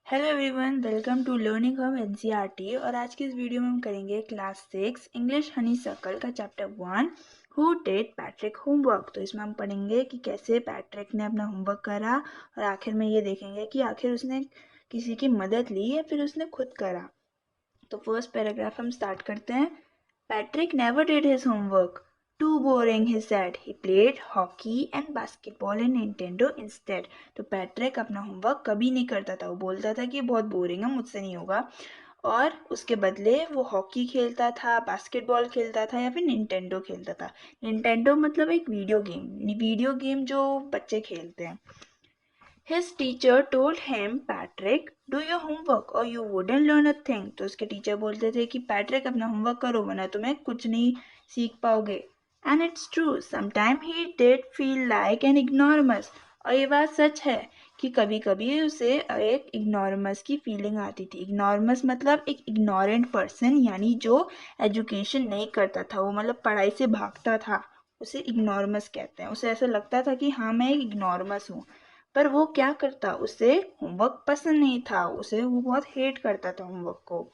Hello everyone, welcome to learning हम NCERT. और आज की इस वीडियो में हम करेंगे क्लास 6 इंग्लिश हनी सर्कल का chapter 1 who did Patrick homework. तो इसमें हम पढ़ेंगे कि कैसे पैट्रिक ने अपना होमवर्क करा और आखिर में ये देखेंगे कि आखिर उसने किसी की मदद ली या फिर उसने खुद करा। तो फर्स्ट पैराग्राफ हम स्टार्ट करते हैं। Patrick never did his homework. Too boring, he said. He played hockey and basketball and Nintendo instead. तो पैट्रिक अपना होमवर्क कभी नहीं करता था। वो बोलता था कि बहुत बोरिंग है, मुझसे नहीं होगा, और उसके बदले वो हॉकी खेलता था, बास्केटबॉल खेलता था या फिर निंटेंडो खेलता था। निंटेंडो मतलब एक वीडियो गेम जो बच्चे खेलते हैं। His teacher told him, Patrick, do your homework or you wouldn't learn a thing. तो उसके टीचर बोलते थे कि पैट्रिक अपना होमवर्क करो वरना तुम्हें कुछ नहीं सीख पाओगे। And it's true, sometimes he did feel like an ignoramus. और ये बात सच है कि कभी कभी उसे एक इग्नोरमस की फीलिंग आती थी। इग्नोरमस मतलब एक इग्नोरेंट पर्सन, यानी जो एजुकेशन नहीं करता था, वो मतलब पढ़ाई से भागता था, उसे इग्नोरमस कहते हैं। उसे ऐसा लगता था कि हाँ मैं एक इग्नोरमस हूँ, पर वो क्या करता, उसे होमवर्क पसंद नहीं था, वो बहुत हेट करता था होमवर्क को।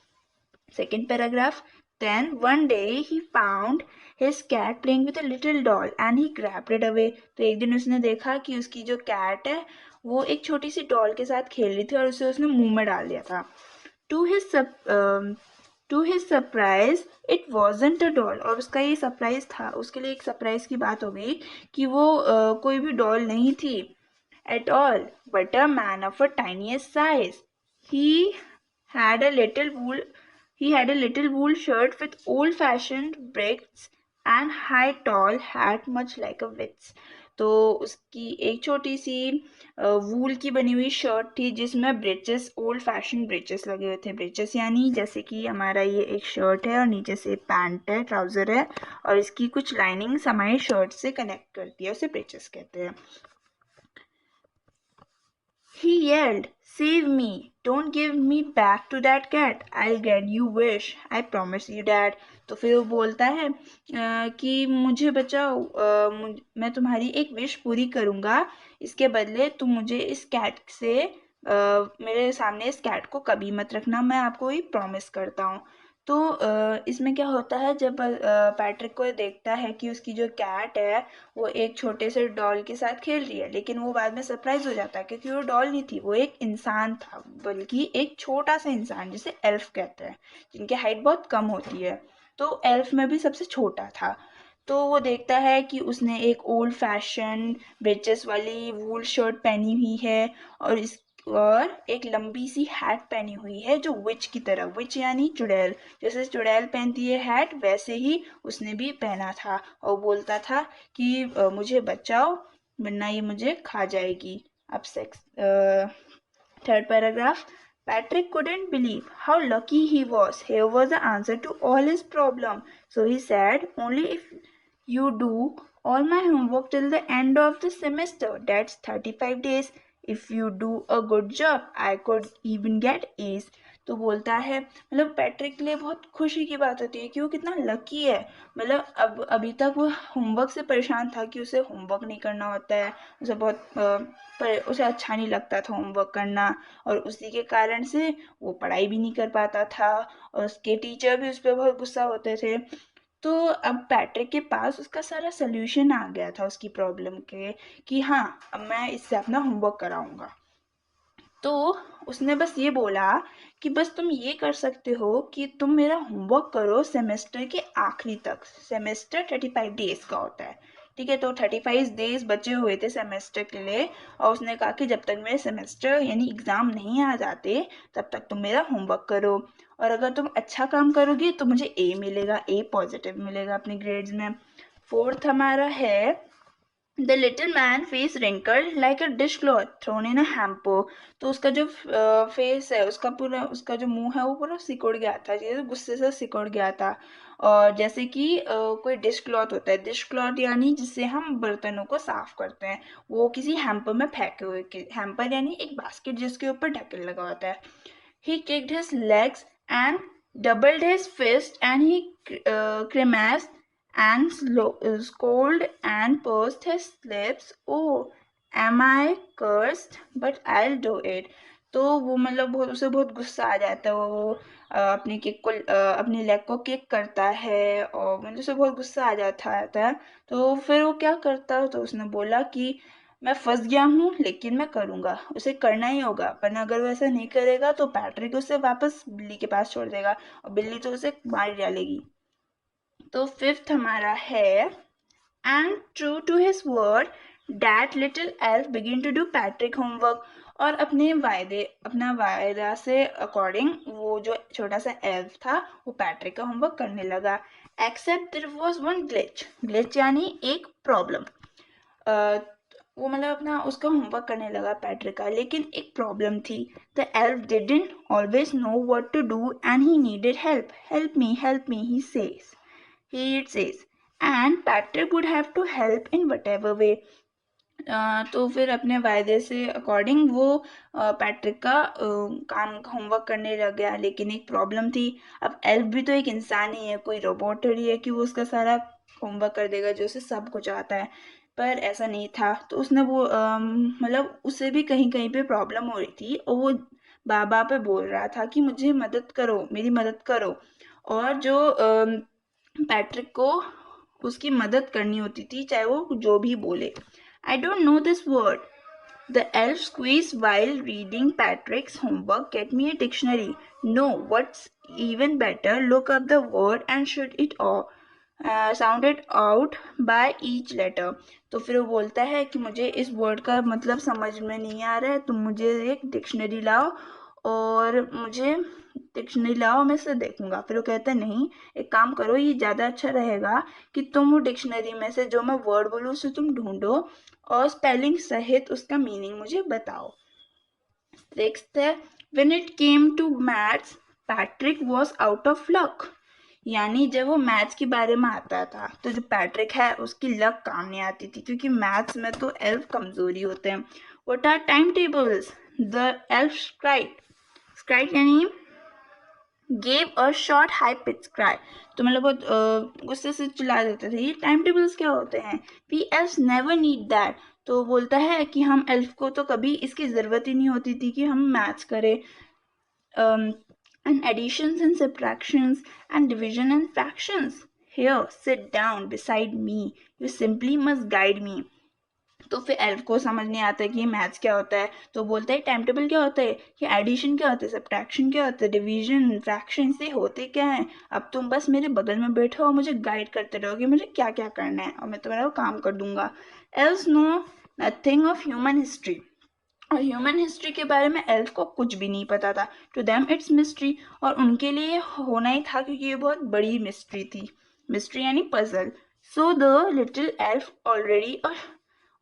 Second paragraph. Then one day he found his cat playing with a little doll and he grabbed it away. तो एक दिन उसने देखा कि उसकी जो कैट है वो एक छोटी सी डॉल के साथ खेल रही थी और उसे उसने मुंह में डाल दिया था। To his to his surprise it wasn't a doll. और उसका ये सरप्राइज था, उसके लिए एक सरप्राइज की बात हो गई कि वो कोई भी डॉल नहीं थी at all, but a man of a tiniest size. He had a little wool he had a little wool shirt with old-fashioned braids and high tall hat much like a witch. तो उसकी एक छोटी सी वूल की बनी हुई shirt थी जिसमें ब्रेचेस, old fashion ब्रेचेस लगे हुए थे। ब्रेचेस यानी जैसे कि हमारा ये एक शर्ट है और नीचे से पैंट है, ट्राउजर है, और इसकी कुछ लाइनिंग्स हमारी शर्ट से कनेक्ट करती है, उसे ब्रेचेस कहते हैं। He yelled, Save me! Don't give me back to that cat. I'll get you wish. I promise you, Dad. तो फिर वो बोलता है कि मुझे बचाओ, मैं तुम्हारी एक विश पूरी करूँगा, इसके बदले तुम मुझे इस कैट से मेरे सामने इस कैट को कभी मत रखना, मैं आपको ही प्रॉमिस करता हूँ। तो इसमें क्या होता है, जब पैट्रिक को देखता है कि उसकी जो कैट है वो एक छोटे से डॉल के साथ खेल रही है, लेकिन वो बाद में सरप्राइज हो जाता है क्योंकि वो डॉल नहीं थी, वो एक इंसान था, बल्कि एक छोटा सा इंसान जिसे एल्फ कहते हैं, जिनकी हाइट बहुत कम होती है। तो एल्फ में भी सबसे छोटा था। तो वो देखता है कि उसने एक ओल्ड फैशन ब्रेचेस वाली वूल शर्ट पहनी हुई है और एक लंबी सी हैट पहनी हुई है जो विच की तरह, विच यानी चुड़ैल, जैसे चुड़ैल पहनती है हैट वैसे ही उसने भी पहना था, और बोलता था कि मुझे बचाओ वरना ये मुझे खा जाएगी। अब third paragraph. Patrick couldn't believe how lucky he was. Here was the answer to all his problem. So he said, only if you do all my homework till the end of the semester. That's 35 days. If you do a good job, I could even get A's. तो बोलता है, मतलब Patrick के लिए बहुत खुशी की बात होती है कि वो कितना लकी है। मतलब अब अभी तक वो होमवर्क से परेशान था कि उसे होमवर्क नहीं करना होता है, उसे उसे अच्छा नहीं लगता था होमवर्क करना, और उसी के कारण से वो पढ़ाई भी नहीं कर पाता था और उसके टीचर भी उस पर बहुत गुस्सा होते थे। तो अब पैट्रिक के पास उसका सारा सोल्यूशन आ गया था उसकी प्रॉब्लम के, कि हाँ अब मैं इससे अपना होमवर्क कराऊंगा। तो उसने बस ये बोला कि बस तुम ये कर सकते हो कि तुम मेरा होमवर्क करो सेमेस्टर के आखिरी तक। सेमेस्टर 35 डेज का होता है, ठीक है। तो 35 डेज बचे हुए थे सेमेस्टर के लिए, और उसने कहा कि जब तक मेरे सेमेस्टर यानी एग्ज़ाम नहीं आ जाते तब तक तुम मेरा होमवर्क करो, और अगर तुम अच्छा काम करोगी तो मुझे ए मिलेगा, ए पॉजिटिव मिलेगा अपने ग्रेड्स में। फोर्थ हमारा है The little man face wrinkled like a dishcloth thrown in a hamper. तो उसका जो फेस है, उसका जो मुंह है वो पूरा सिकुड़ गया था, जैसे गुस्से से सिकुड़ गया था, और जैसे कि कोई डिश क्लॉथ होता है, डिश क्लॉथ यानी जिससे हम बर्तनों को साफ करते हैं, वो किसी हैम्पर में फेंके हुए, हैम्पर यानी एक बास्केट जिसके ऊपर ढक्कन लगा होता है। He kicked his legs and doubled his fist, and he grimaced and scolded and pursed his lips. Oh, am I cursed? But I'll do it. तो वो मतलब बहुत उसे बहुत गुस्सा आ जाता है। वो अपनी केक को अपनी लेग को किक करता है और मतलब उसे बहुत गुस्सा आ जाता है। तो फिर वो क्या करता है, तो उसने बोला कि मैं फंस गया हूँ लेकिन मैं करूँगा, उसे करना ही होगा, पर अगर वो ऐसा नहीं करेगा तो पैट्रिक उसे वापस बिल्ली के पास छोड़ देगा और बिल्ली तो उसे मार डालेगी। तो फिफ्थ हमारा है, and true to his word, that little elf began to do Patrick homework। और अपना वायदा से अकॉर्डिंग वो जो छोटा सा एल्फ था वो पैट्रिक का होमवर्क करने लगा। Except there was one glitch यानी एक प्रॉब्लम। वो मतलब अपना उसका होमवर्क करने लगा पैट्रिक का, लेकिन एक प्रॉब्लम थी। The elf didn't always know what to do and he needed help me he says, and Patrick would have to help in whatever way। तो फिर अपने वायदे से अकॉर्डिंग वो पैट्रिक का काम होमवर्क करने लग गया, लेकिन एक प्रॉब्लम थी। अब एल्फ भी तो एक इंसान ही है, कोई रोबोट थोड़ी है कि वो उसका सारा होमवर्क कर देगा जो उसे सब कुछ आता है। पर ऐसा नहीं था, तो उसने वो मतलब उसे भी कहीं कहीं पे प्रॉब्लम हो रही थी और वो बाबा पे बोल रहा था कि मुझे मदद करो, मेरी मदद करो। और जो पैट्रिक को उसकी मदद करनी होती थी चाहे वो जो भी बोले। I don't know this word, the elf squeezed while reading Patrick's homework. Get me a dictionary. No, what's even better, look up the word and should it all sound it out by each letter। तो फिर वो बोलता है कि मुझे इस word का मतलब समझ में नहीं आ रहा है, तुम मुझे एक डिक्शनरी लाओ और मुझे डिक्शनरी लाओ, मैं इसे देखूंगा। फिर वो कहता है नहीं, एक काम करो, ये ज़्यादा अच्छा रहेगा कि तुम वो डिक्शनरी में से जो मैं वर्ड बोलूँ उसे तुम ढूंढो और स्पेलिंग सहित उसका मीनिंग मुझे बताओ। सिक्स्थ है, when it came to maths Patrick was out of luck. यानी जब वो मैथ्स के बारे में आता था तो जो पैट्रिक है उसकी लक काम नहीं आती थी, क्योंकि मैथ्स में तो एल्फ कमजोरी होते हैं। What are time tables, the elf shrieked यानी gave a short high pitch cry. तो मतलब बहुत गुस्से से चिल्ला देते थे, ये टाइम टेबल्स क्या होते हैं, we elf never need that. तो बोलता है कि हम एल्फ को तो कभी इसकी ज़रूरत ही नहीं होती थी कि हम मैथ्स करें, and additions and subtractions and division and fractions। Here, sit down beside me, you simply must guide me। तो फिर एल्फ को समझ नहीं आता कि ये मैथ्स क्या होता है, तो बोलता है टाइम टेबल क्या होता है, कि एडिशन क्या होता है, सब्ट्रैक्शन क्या होता है, डिवीजन फ्रैक्शन से होते क्या है। अब तुम बस मेरे बगल में बैठो और मुझे गाइड करते रहो कि मुझे क्या क्या करना है और मैं तुम्हारा काम कर दूंगा। Else know nothing of human history. और ह्यूमन हिस्ट्री के बारे में एल्फ को कुछ भी नहीं पता था। टू देम इट्स मिस्ट्री, और उनके लिए होना ही था क्योंकि ये बहुत बड़ी मिस्ट्री थी। मिस्ट्री यानी puzzle. So the little elf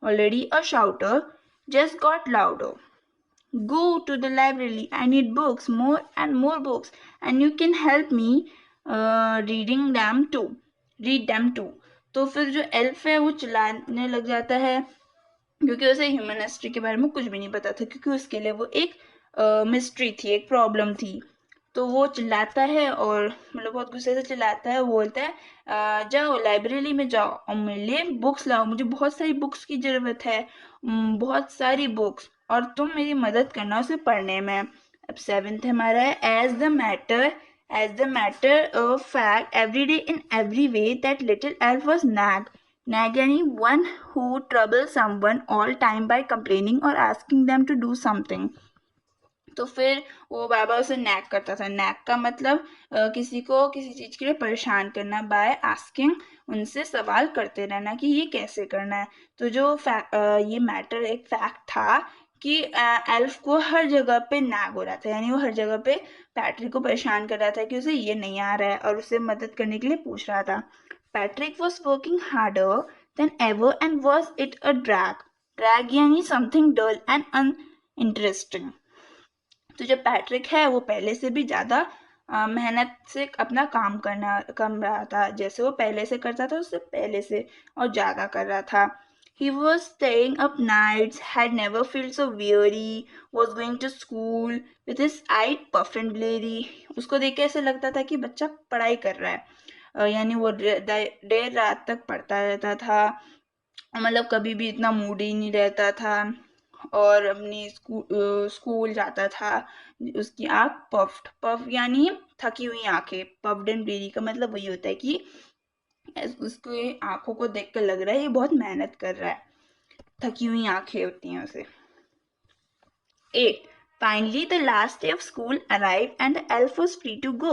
already a shouter, just got louder. Go to the library. I need books, more and more books, and you can help me reading them too. Read them too। तो फिर जो elf है वो चिल्लाने लग जाता है, क्योंकि उसे ह्यूमन हिस्ट्री के बारे में कुछ भी नहीं पता था, क्योंकि उसके लिए वो एक मिस्ट्री थी, एक प्रॉब्लम थी। तो वो चिल्लाता है और मतलब बहुत गुस्से से चिल्लाता है, वो बोलता है जाओ लाइब्रेरी में जाओ और मेरे लिए बुक्स लाओ, मुझे बहुत सारी बुक्स की ज़रूरत है, बहुत सारी बुक्स, और तुम मेरी मदद करना उसे पढ़ने में। अब सेवेंथ हमारा है, as the matter of fact every day in every way that little elf was nag यानी one who troubles someone all time by complaining or asking them to do something। तो फिर वो बाबा उसे नैग करता था। Nag का मतलब किसी को किसी चीज़ के लिए परेशान करना, बाय आस्किंग, उनसे सवाल करते रहना कि ये कैसे करना है। तो जो ये मैटर एक फैक्ट था कि एल्फ को हर जगह पे नैग हो रहा था, यानी वो हर जगह पे पैट्रिक को परेशान कर रहा था कि उसे ये नहीं आ रहा है और उसे मदद करने के लिए पूछ रहा था। Patrick was working harder than ever and was it a drag यानी समथिंग डल एंड अनइंटरेस्टिंग। तो जो पैट्रिक है वो पहले से भी ज़्यादा मेहनत से अपना काम कर रहा था, जैसे वो पहले से करता था उससे पहले से और ज़्यादा कर रहा था। He was staying up nights, had never felt so weary, was going to school with his eye puff and bleary। उसको देख के ऐसे लगता था कि बच्चा पढ़ाई कर रहा है, यानी वो देर रात तक पढ़ता रहता था, मतलब कभी भी इतना मूड ही नहीं रहता था। और अपनी स्कूल जाता था। उसकी आँख पफ्ड, पफ यानी थकी हुई आंखें, पफ्ड एंड ब्लीडी का मतलब वही होता है कि उसके आंखों को देख कर लग रहा है ये बहुत मेहनत कर रहा है, थकी हुई आंखें होती हैं उसे। 8. Finally, the last day of school arrived and the elf was free to go.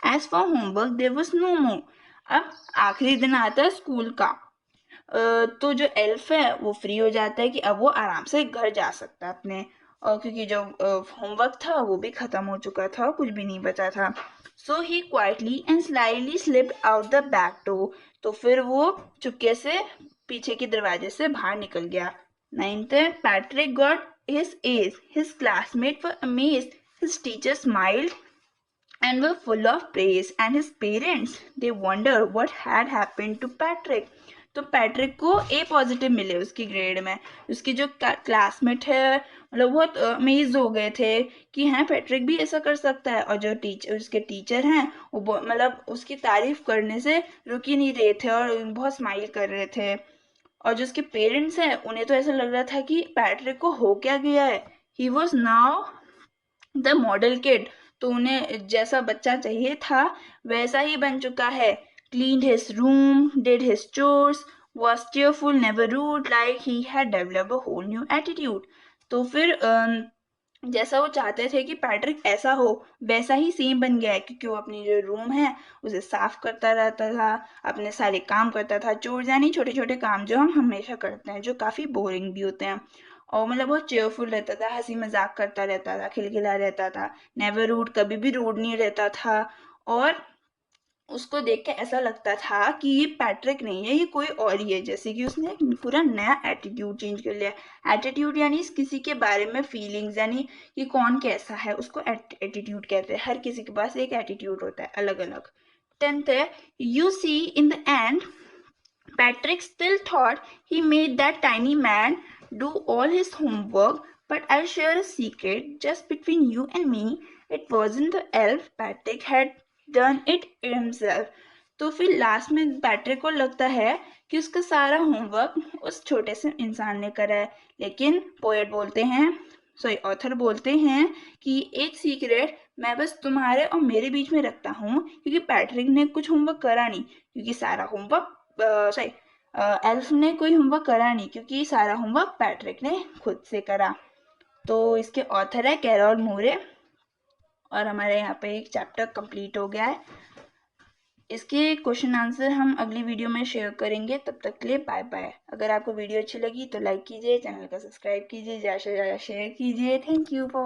As for homework, there was no more. अब आखिरी दिन आता है स्कूल का, तो जो एल्फ है वो फ्री हो जाता है कि अब वो आराम से घर जा सकता है अपने, और क्योंकि जो होमवर्क था वो भी खत्म हो चुका था, कुछ भी नहीं बचा था। So he quietly and slightly slipped out the back door, तो फिर वो चुपके से पीछे के दरवाजे से बाहर निकल गया। 9th, Patrick got his A's. His classmates were amazed. His teacher smiled and were full of praise, and his parents, they wondered what had happened to Patrick. तो पैट्रिक को ए पॉजिटिव मिले उसकी ग्रेड में। उसकी जो क्लासमेट है मतलब बहुत अमेज हो गए थे कि हैं पैट्रिक भी ऐसा कर सकता है, और जो उसके टीचर हैं वो मतलब उसकी तारीफ करने से रुक ही नहीं रहे थे और बहुत स्माइल कर रहे थे। और जो उसके पेरेंट्स हैं उन्हें तो ऐसा लग रहा था कि पैट्रिक को हो क्या गया है। He was now the model kid, तो उन्हें जैसा बच्चा चाहिए था वैसा ही बन चुका है। Cleaned his room, did his chores, was cheerful, never rude, like he had developed a whole new attitude. तो फिर जैसा वो चाहते थे कि पैट्रिक ऐसा हो वैसा ही सेम बन गया है, क्योंकि वो अपनी जो रूम है उसे साफ करता रहता था, अपने सारे काम करता था, चोर यानी छोटे छोटे काम जो हम हमेशा करते हैं जो काफ़ी बोरिंग भी होते हैं। और मतलब बहुत चेयरफुल रहता था, हंसी मजाक करता रहता था, खिलखिला रहता था, नेवर रूड, कभी भी रूड नहीं रहता था। और उसको देख के ऐसा लगता था कि ये पैट्रिक नहीं है, ये कोई और ही है, जैसे कि उसने एक पूरा नया एटीट्यूड चेंज कर लिया। एटीट्यूड यानी किसी के बारे में फीलिंग्स, यानी कि कौन कैसा है उसको एटीट्यूड कहते हैं। हर किसी के पास एक एटीट्यूड होता है अलग अलग। 10th है, you see in the end Patrick still thought he made that tiny man do all his homework, but I'll share a secret just between you and me. It wasn't the elf, Patrick had done it himself. तो फिर last में Patrick को लगता है कि उसका सारा homework उस छोटे से इंसान ने करा है, लेकिन पोएट बोलते हैं, सॉरी ऑथर बोलते हैं कि एक सीक्रेट मैं बस तुम्हारे और मेरे बीच में रखता हूँ, क्योंकि पैट्रिक ने कुछ होमवर्क करा नहीं, क्योंकि सारा होमवर्क सॉरी एल्फ ने कोई होमवर्क करा नहीं, क्योंकि सारा होमवर्क पैट्रिक ने खुद से करा। तो इसके ऑथर है कैरोल मूरे, और हमारे यहाँ पे एक चैप्टर कंप्लीट हो गया है। इसके क्वेश्चन आंसर हम अगली वीडियो में शेयर करेंगे, तब तक के लिए बाय बाय। अगर आपको वीडियो अच्छी लगी तो लाइक कीजिए, चैनल को सब्सक्राइब कीजिए, ज़्यादा से ज़्यादा शेयर कीजिए। Thank you for